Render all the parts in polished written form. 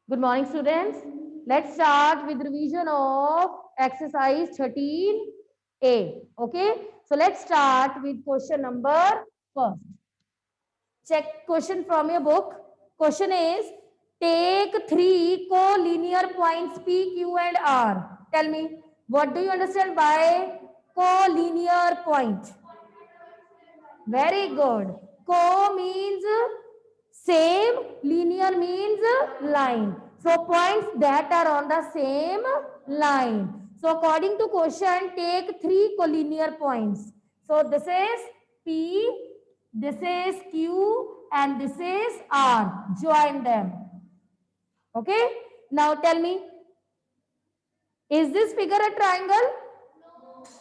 Good morning, students. Let's start with revision of exercise 13A. Okay. So let's start with question number first. Check question from your book. Question is, take three collinear points P, Q and R. Tell me, what do you understand by collinear point? Very good. Co means same, linear means line. So points that are on the same line. So according to question, take three collinear points. So this is P, this is Q, and this is R. Join them. Okay. Now tell me, is this figure a triangle?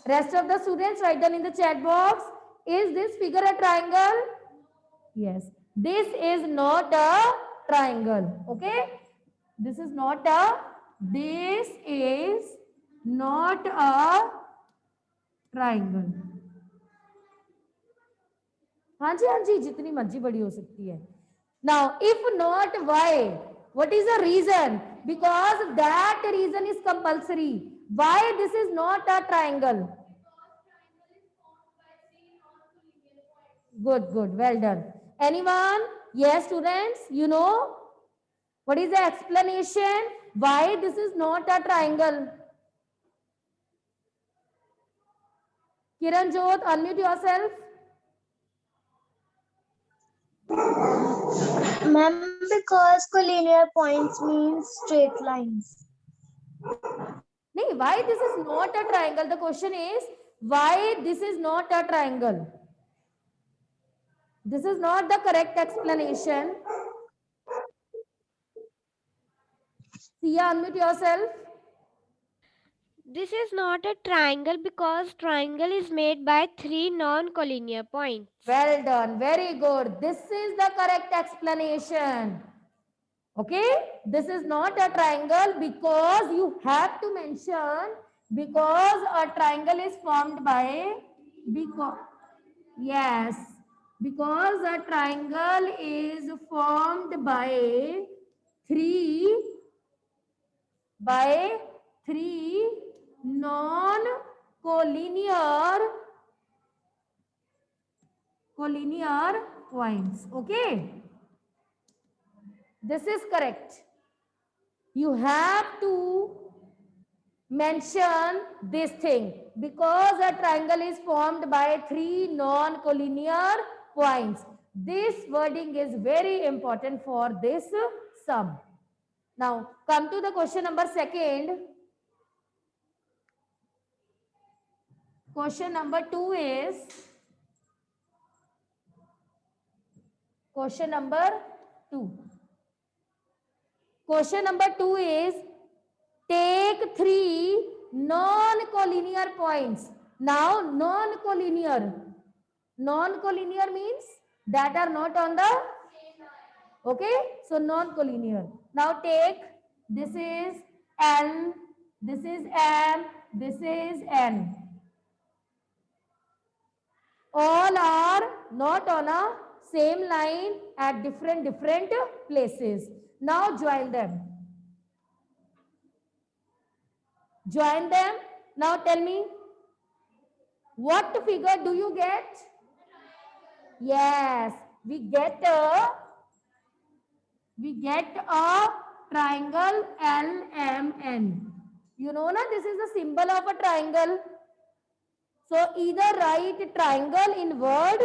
Rest of the students write down in the chat box. Is this figure a triangle? Yes. This is not a triangle. Okay. This is not a triangle. हाँ जी जितनी मर्जी बड़ी हो सकती है. Now, if not, why? What is the reason? Because that reason is compulsory. Why this is not a triangle? Good, good. Well done. Anyone? Yes, students, you know? What is the explanation? Why this is not a triangle? Kiran Jot, unmute yourself. Ma'am, because collinear points means straight lines. No, why this is not a triangle? The question is, why this is not a triangle? This is not the correct explanation. Sia, unmute yourself. This is not a triangle because triangle is made by three non-collinear points. Well done. Very good. This is the correct explanation. Okay. This is not a triangle because you have to mention because a triangle is formed by yes, because a triangle is formed three by three non-collinear points. Okay, this is correct. You have to mention this thing because a triangle is formed by three non-collinear points. This wording is very important for this sum. Now come to the question number second. Question number 2 is question number 2. Question number 2 is take three non-collinear points. Now non-collinear. Non-collinear means that are not on the okay. So non-collinear. Now take this is L, this is M, this is N. All are not on a same line at different places. Now join them. Join them. Now tell me, what figure do you get? Yes, we get a triangle LMN. You know na, this is the symbol of a triangle. So either write triangle in word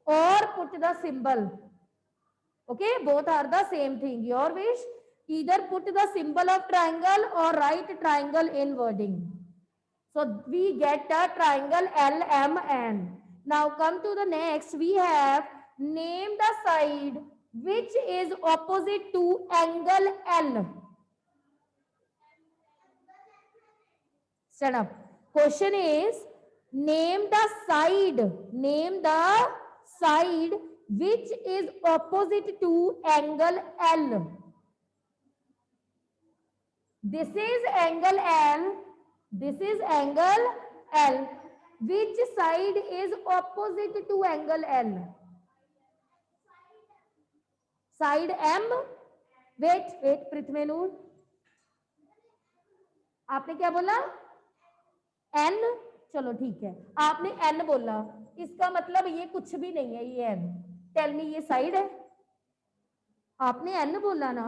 or put the symbol. Okay, both are the same thing. Your wish. Either put the symbol of triangle or write triangle in wording. So we get a triangle LMN. Now come to the next. We have name the side which is opposite to angle L. Stand up. Question is name the side. Name the side which is opposite to angle L. This is angle L. This is angle L. Which side is opposite to angle L? Side M? Wait wait पृथ्वीनूर, आपने क्या बोला? N, चलो ठीक है, आपने N बोला, इसका मतलब ये कुछ भी नहीं है, ये एन। टेल मी, ये साइड है? आपने एन बोला ना,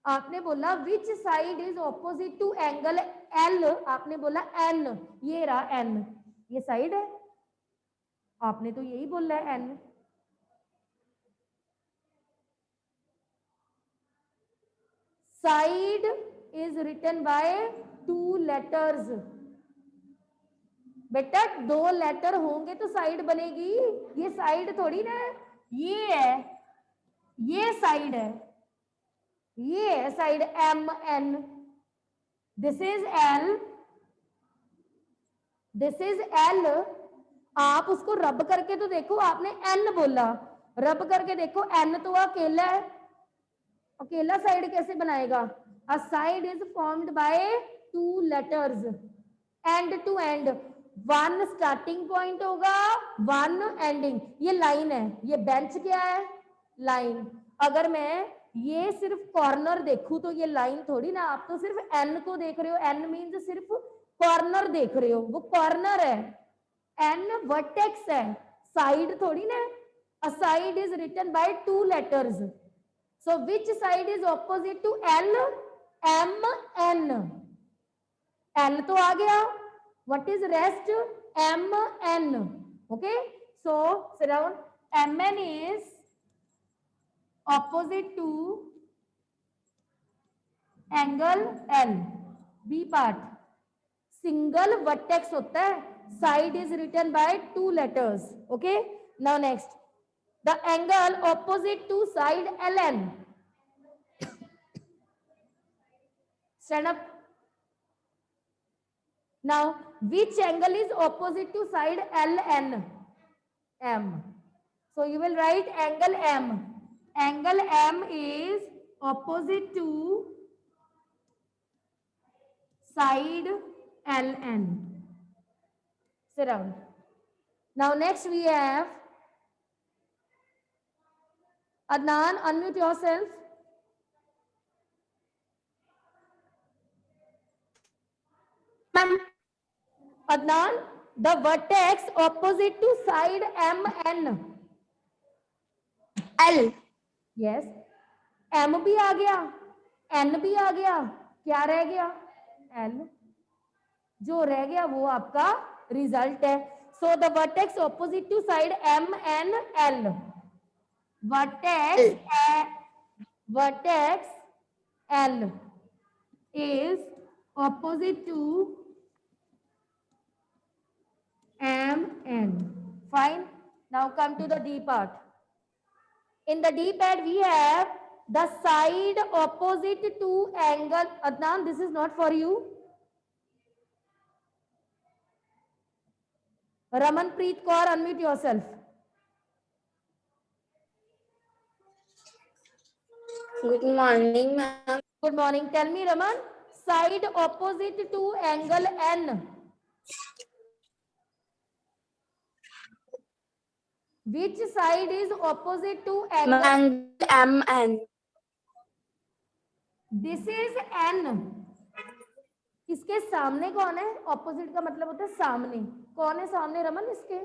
आपने बोला which side is opposite to angle L, आपने बोला एन, ये रहा एन, ये साइड है? आपने तो यही बोला है N. Side is written by 2 letters. बेटा 2 लेटर होंगे तो साइड बनेगी, ये साइड थोड़ी ना, ये है, ये साइड है, ये है side, M N, this is L, this is L. आप उसको रब करके तो देखो, आपने एन बोला, रब करके देखो, एन तो अकेला है, अकेला साइड कैसे बनाएगा? A side is formed by 2 letters, end to end, 1 starting point होगा, 1 एंडिंग। ये लाइन है, ये बेंच क्या है? लाइन। अगर मैं ये सिर्फ कॉर्नर देखूं तो ये लाइन थोड़ी ना, आप तो सिर्फ एन को देख रहे हो, एन मीन्स सिर्फ कॉर्नर देख रहे हो, वो कॉर्नर है, एन वर्टेक्स है, साइड थोड़ी ना। A side is written by 2 letters, so which side is opposite to L? M N, L तो आ गया, what is rest? M N, okay, so surround, M N is opposite to angle L, B part, single vertex होता है, side is written by 2 letters, okay. Now next, the angle opposite to side LN, stand up. Now, which angle is opposite to side LN? M. So, you will write angle M. Angle M is opposite to side LN. Sit down. Now, next we have Adnan, unmute yourself. Adnan, the vertex opposite to side MN. L. Yes. M भी आ गया, N भी आ गया, क्या रह गया? L. जो रह गया वो आपका रिजल्ट है। So the vertex opposite to side M N L. Vertex L is opposite to M N. Fine. Now come to the D part. In the D pad we have the side opposite to angle. Adnan, this is not for you. Ramanpreet Kaur, unmute yourself. Good morning, ma'am. Good morning. Tell me, Raman, side opposite to angle N. Which side is opposite to angle? Angle M N. This is N. इसके सामने कौन है? Opposite का मतलब होता है सामने। कौन है सामने रमन इसके?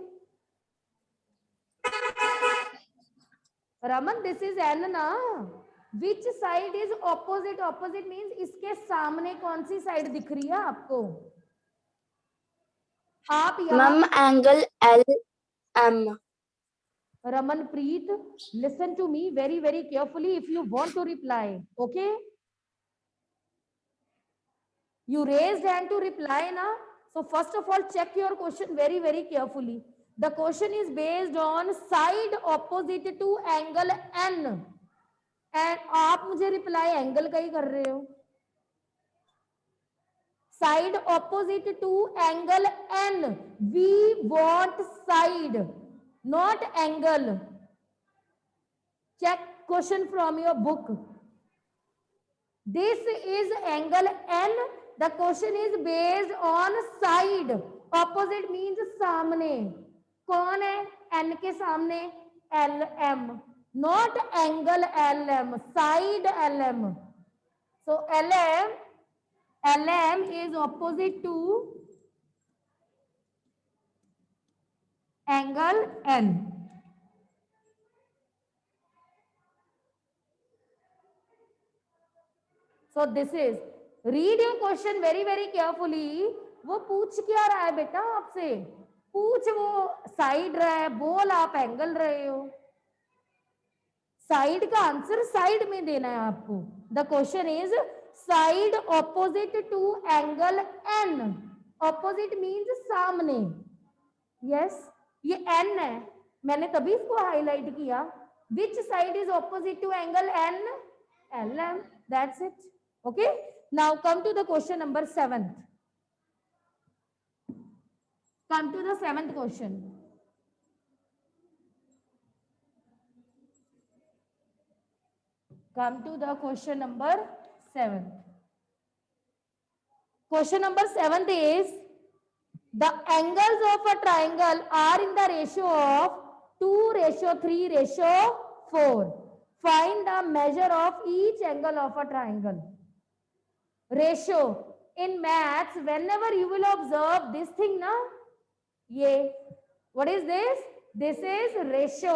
रमन, दिस इज N ना। विच side is opposite? Opposite means इसके सामने कौन सी साइड दिख रही है आपको? आप Ma'am, angle L M. Ramanpreet, listen to me very, very carefully if you want to reply. Okay? You raised hand to reply na. So first of all, check your question very, very carefully. The question is based on side opposite to angle N. And आप मुझे reply angle का ही कर रहे हो. Side opposite to angle N. We want side, not angle. Check question from your book. This is angle N. The question is based on side. Opposite means सामने. कौन है N के सामने? L M. not angle LM, side LM. So LM is opposite to angle N. So this is, read your question very very carefully. वो पूछ क्या रहा है बेटा आपसे? पूछ वो साइड रहा है, बोल आप एंगल रहे हो. साइड का आंसर साइड में देना है आपको. The question is side opposite to angle N. Opposite means सामने. यस, ये एन है, मैंने तभी इसको हाईलाइट किया. Which side is opposite to angle N? L M. That's it. Okay, now come to the question number 7. Come to the 7th question. Come to the question number 7. Question number 7 is, the angles of a triangle are in the ratio of 2:3:4. Find the measure of each angle of a triangle. Ratio. In maths, whenever you will observe this thing, na, what is this? This is ratio.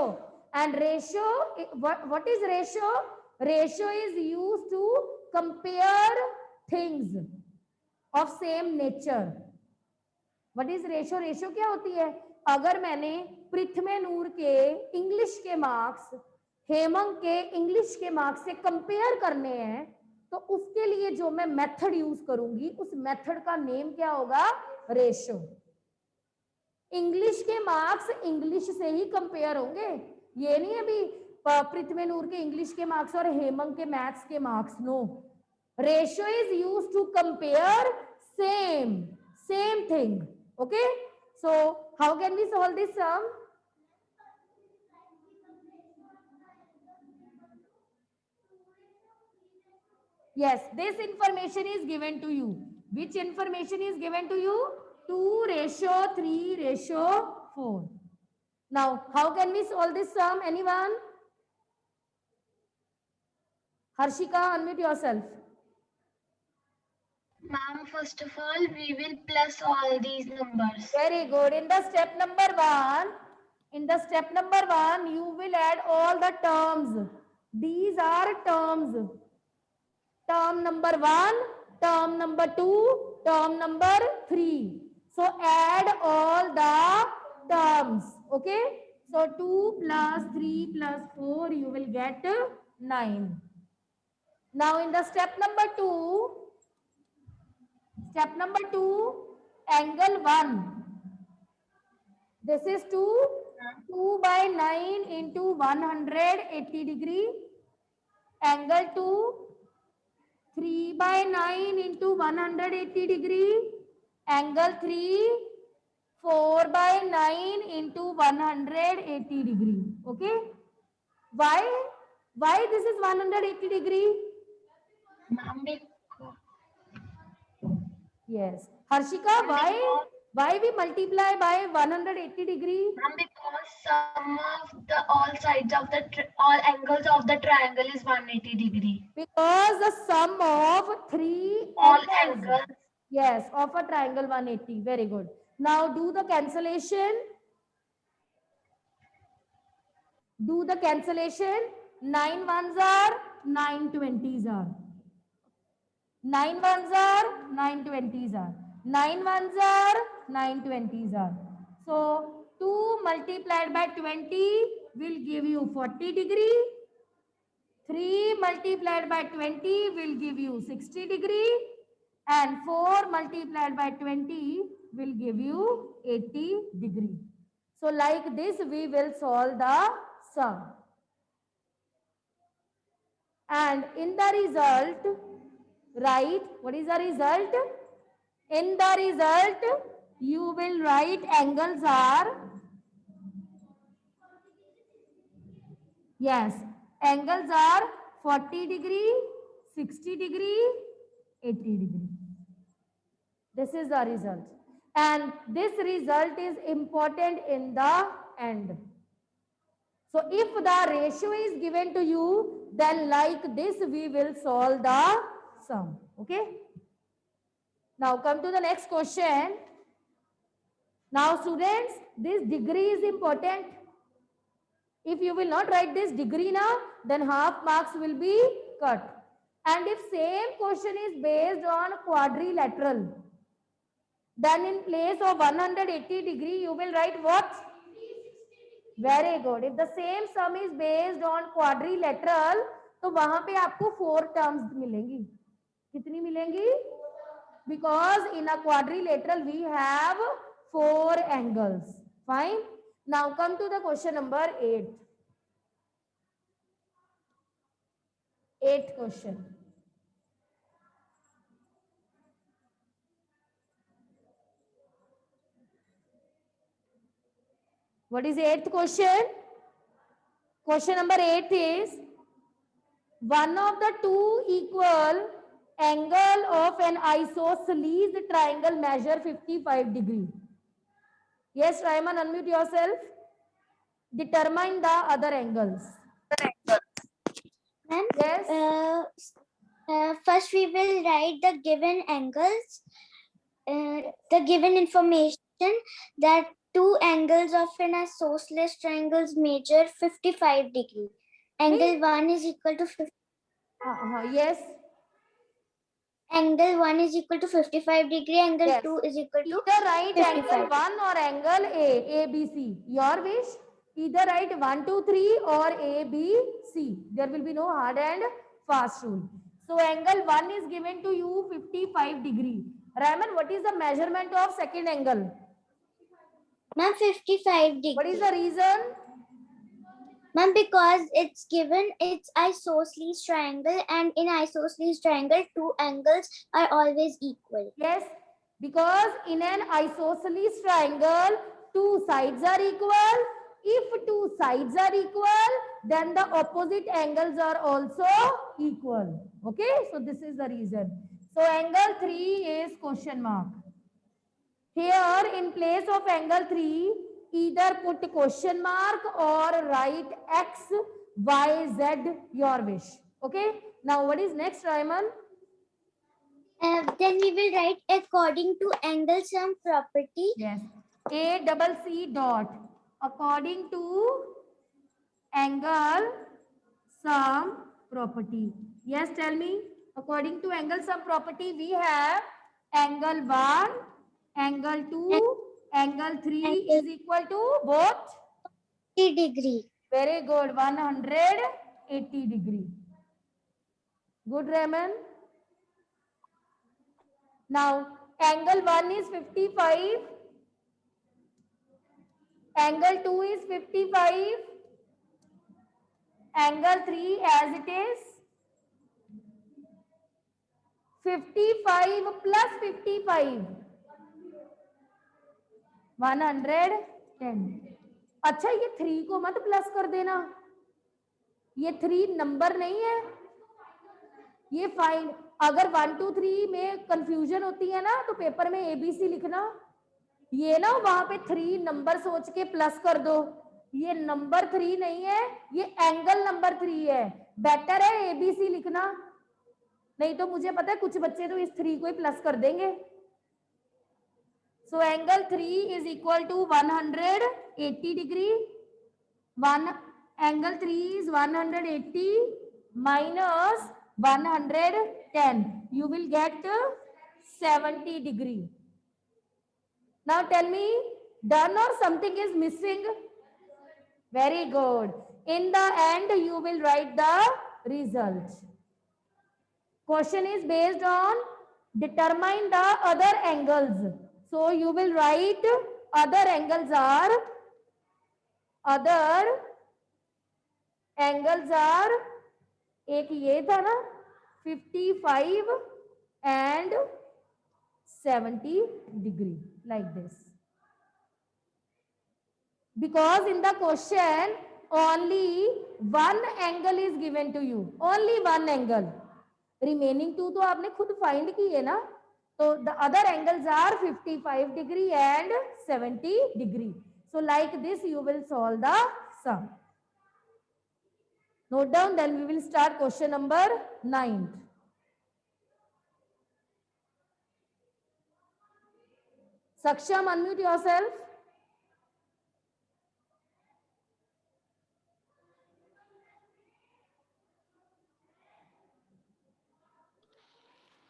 And ratio, what is ratio? Ratio is used to compare things of same nature. What is ratio? Ratio क्या होती है? अगर मैंने पृथ्वी नूर के English के marks Hemant के English के marks से कंपेयर करने हैं, तो उसके लिए जो मैं मेथड यूज करूंगी, उस मेथड का नेम क्या होगा? रेशियो. इंग्लिश के मार्क्स इंग्लिश से ही कंपेयर होंगे. ये नहीं अभी पृथ्वी नूर के इंग्लिश के मार्क्स और हेमंत के मैथ्स के marks. No, ratio is used to compare same thing. Okay, so how can we solve this sum? Yes, this information is given to you. Which information is given to you? 2:3:4. Now, how can we solve this sum? Anyone? Harshika, unmute yourself. Ma'am, first of all, we will plus all these numbers. Very good. In the step number 1, you will add all the terms. These are terms. Term number 1, term number 2, term number 3. So add all the terms. Okay. So 2 plus 3 plus 4, you will get 9. Now in the step number 2, angle 1. This is 2 by 9 into 180 degree. Angle 2, 3 by 9 into 180 degree. Angle 3, 4 by 9 into 180 degree. Okay. Why this is 180 degree? Ma'am, Yes. Harshika, why we multiply by 180 degree? because sum of the all sides of the all angles of the triangle is 180 degree. Because the sum of three All angles. angles. Yes, of a triangle 180. Very good. Now do the cancellation. 9 ones are 9 20s are. 9 ones are 9 20s are. 9 ones are 9 20s are. So 2 multiplied by 20 will give you 40 degree. 3 multiplied by 20 will give you 60 degree. And 4 multiplied by 20 will give you 80 degree. So like this we will solve the sum. And in the result, write, what is the result? In the result, you will write angles are, yes, angles are 40 degree, 60 degree, 80 degree. This is the result. And this result is important in the end. So if the ratio is given to you, then like this we will solve the sum. Okay. Now come to the next question. Now students, this degree is important. If you will not write this degree now, then half marks will be cut. And if same question is based on quadrilateral, then in place of 180 degree, you will write what? Very good. If the same sum is based on quadrilateral, तो वहां पे आपको 4 terms मिलेंगी. कितनी मिलेंगी? Because in a quadrilateral we have 4 angles. Fine. Now come to the question number 8. 8th question. What is the 8th question? Question number 8 is, one of the two equal angle of an isosceles triangle measure 55 degree. Yes, Rayman, unmute yourself. Determine the other angles. Ma'am, Yes. first we will write the given angles, the given information that two angles of an isosceles triangles measure 55 degree. Angle 1 is equal to 50. Yes. Angle 1 is equal to 55 degree. Angle Yes. 2 is equal to Either write 55. angle 1 or angle A, B, C. Your wish. Either write 1, 2, 3 or A, B, C. There will be no hard and fast rule. So angle 1 is given to you 55 degree. Raman, what is the measurement of second angle? Ma'am, 55 degree. What is the reason? Ma'am, because it's given, it's isosceles triangle, and in isosceles triangle, two angles are always equal. Yes, because in an isosceles triangle, two sides are equal. If two sides are equal, then the opposite angles are also equal. Okay, so this is the reason. So angle 3 is question mark. Here in place of angle 3, either put question mark or write X, Y, Z, your wish. Okay, now what is next, Rayman? Then we will write according to angle sum property. Yes. A double C dot. According to angle sum property. Yes, tell me. According to angle sum property, we have angle 1, angle 2, angle 3 is equal to both? 3 degree. Very good. 180 degree. Good, Raman. Now, angle 1 is 55. Angle 2 is 55. Angle 3 as it is 55 plus 55 110. अच्छा, ये 3 को मत plus कर देना, ये 3 number नहीं है, ये फाइंड. अगर 1 2 3 में कंफ्यूजन होती है ना, तो पेपर में ABC लिखना. ये ना वहां पे 3 नंबर सोच के प्लस कर दो. ये नंबर 3 नहीं है, ये एंगल नंबर 3 है. बेटर है ABC लिखना, नहीं तो मुझे पता है कुछ बच्चे तो इस 3 को ही प्लस कर देंगे. So angle 3 is equal to 180 degree. Angle 3 is 180 minus 110. You will get 70 degree. Now tell me, done or something is missing? Very good. In the end, you will write the result. Question is based on determine the other angles. So you will write other angles are एक ये था ना 55 and 70 degree like this. Because in the question only one angle is given to you, only one angle. Remaining two तो आपने खुद find किए ना, तो the other angles are 55 degree and 70 degree. So like this you will solve the sum. Note down, then we will start question number 9. Saksham, unmute yourself.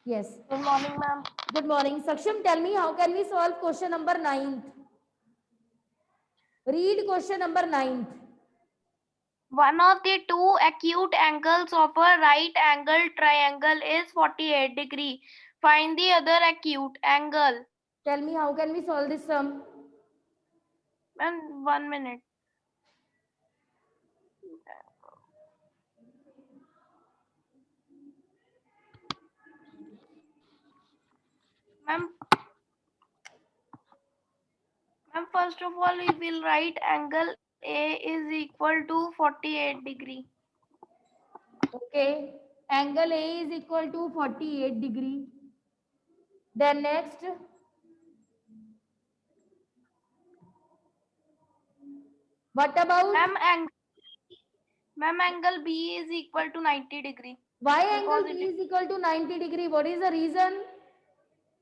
Yes. Good morning, ma'am. Good morning. Saksham, tell me how can we solve question number 9? Read question number 9. One of the two acute angles of a right angle triangle is 48 degree. Find the other acute angle. Tell me how can we solve this sum? And 1 minute. Ma'am, first of all, we will write angle A is equal to 48 degree. Okay. Angle A is equal to 48 degree. Then next. What about? Ma'am, angle B is equal to 90 degree. Why angle Because B is equal to 90 degree? What is the reason?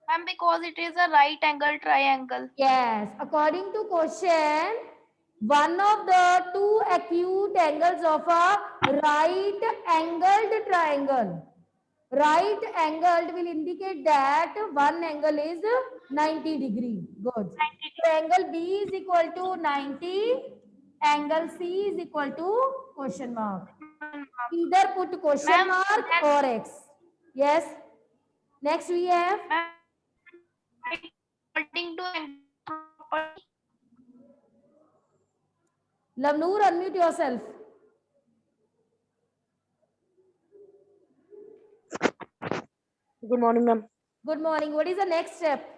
Ma'am, because it is a right angle triangle. Yes. According to question, one of the two acute angles of a right angled triangle. Right angled will indicate that one angle is 90 degree. Good. So angle B is equal to 90. Angle C is equal to question mark. Either put question mark or X. Yes. Next we have. According to angle property. Lavnoor, unmute yourself. Good morning, ma'am. Good morning. What is the next step?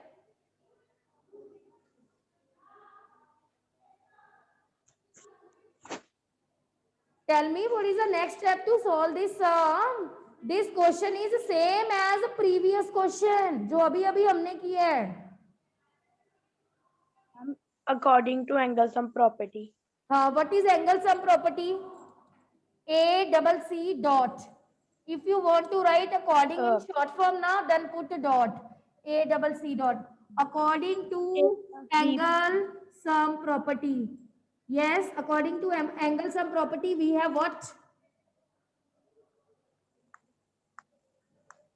Tell me what is the next step to solve this sum? This question is same as the previous question जो अभी अभी हमने किया है. According to angle sum property. What is angle sum property? A double C dot. If you want to write according in short form now, then put a dot. A double C dot. According to angle sum property. Yes, according to angle sum property, we have what?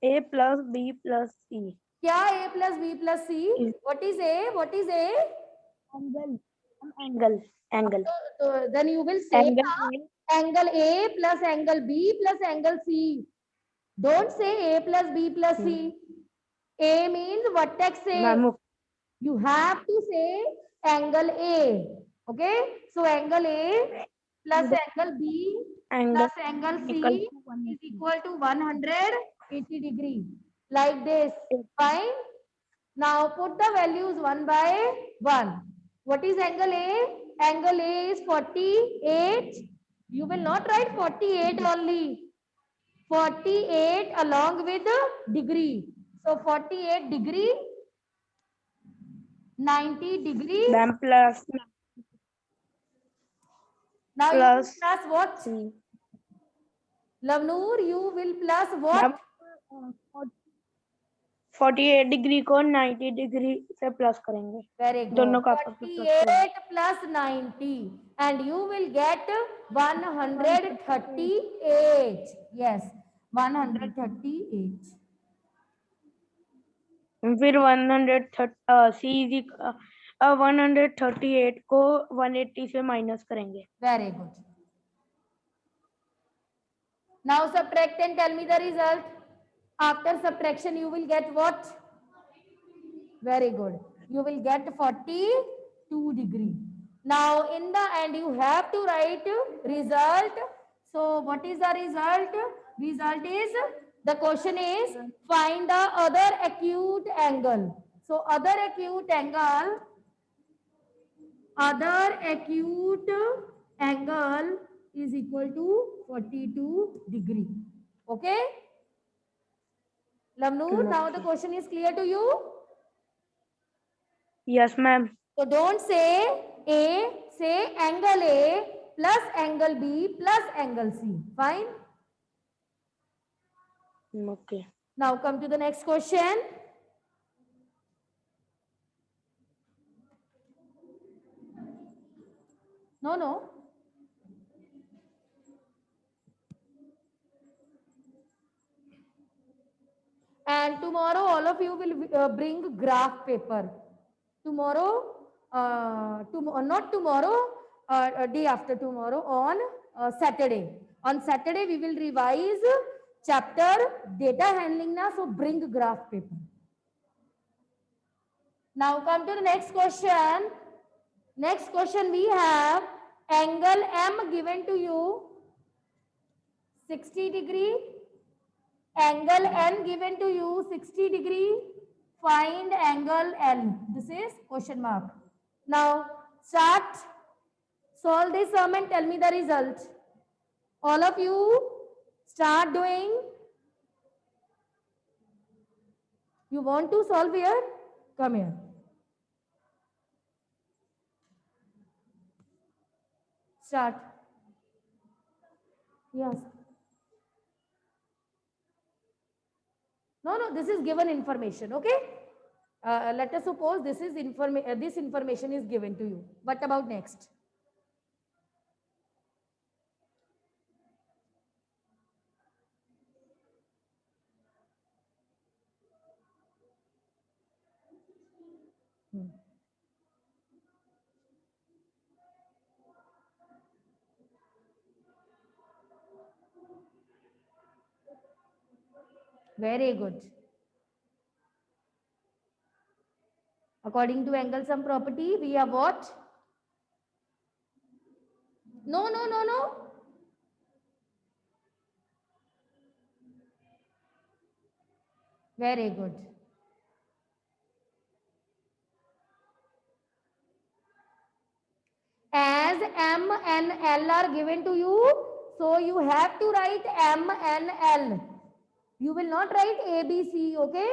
A plus B plus C. क्या A plus B plus C? What is A? What is A? Angle. So then you will say Angle A plus angle B plus angle C. Don't say A plus B plus C. A means vertex A. Ma'am, You have to say angle A. Okay? So angle A plus angle B plus angle C is equal to 180 degree. Like this. Fine. Now put the values one by one. What is angle A? Angle A is 48. You will not write 48 only. 48 along with the degree. So 48 degree, 90 degree. ma'am plus Now plus you plus what? C. Lavnoor, you will plus what? Ma'am, 48 degree को 90 degree से plus करेंगे. Very good. दोनों का आपस में plus 48 plus 90 and you will get 138. Yes, 138. फिर 138 को 180 से माइनस करेंगे. Very good. Now subtract and tell me the result. After subtraction, you will get what? Very good. You will get 42 degree. Now in the end, you have to write result. So what is the result? Result is, the question is find the other acute angle. So other acute angle is equal to 42 degree. Okay? Lavnoor, now the question is clear to you? Yes, ma'am. So don't say A, say angle A plus angle B plus angle C. Fine. Okay. Now come to the next question. No, no. And tomorrow all of you will bring graph paper. Tomorrow, not tomorrow, day after tomorrow, on Saturday. On Saturday we will revise chapter data handling na, so bring graph paper. Now come to the next question. Next question we have angle M given to you 60 degree, angle N given to you 60 degree, find angle L. This is question mark. Now start, solve this sum and tell me the result. All of you start doing. You want to solve here? Come here. Start. Yes. No, this is given information, okay? Let us suppose this is this information is given to you. What about next? Very good. According to angle sum property, we have what? No. Very good. As M and L are given to you, so you have to write M and L. You will not write ABC, okay?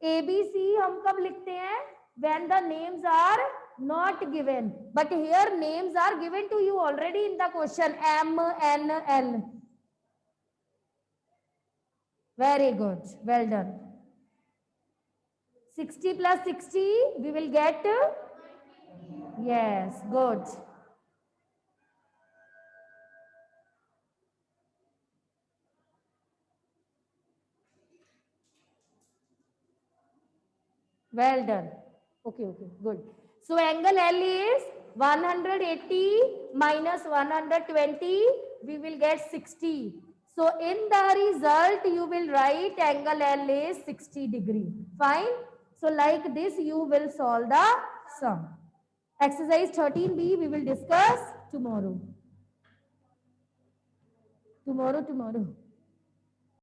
ABC हम कब लिखते हैं? When the names are not given. But here names are given to you already in the question. M, N, L. Very good. Well done. 60 plus 60, we will get? Yes, good. Well done. Okay, good. So angle L is 180 minus 120, we will get 60. So in the result, you will write angle L is 60 degree. Fine. So like this, you will solve the sum. Exercise 13B, we will discuss tomorrow. Tomorrow.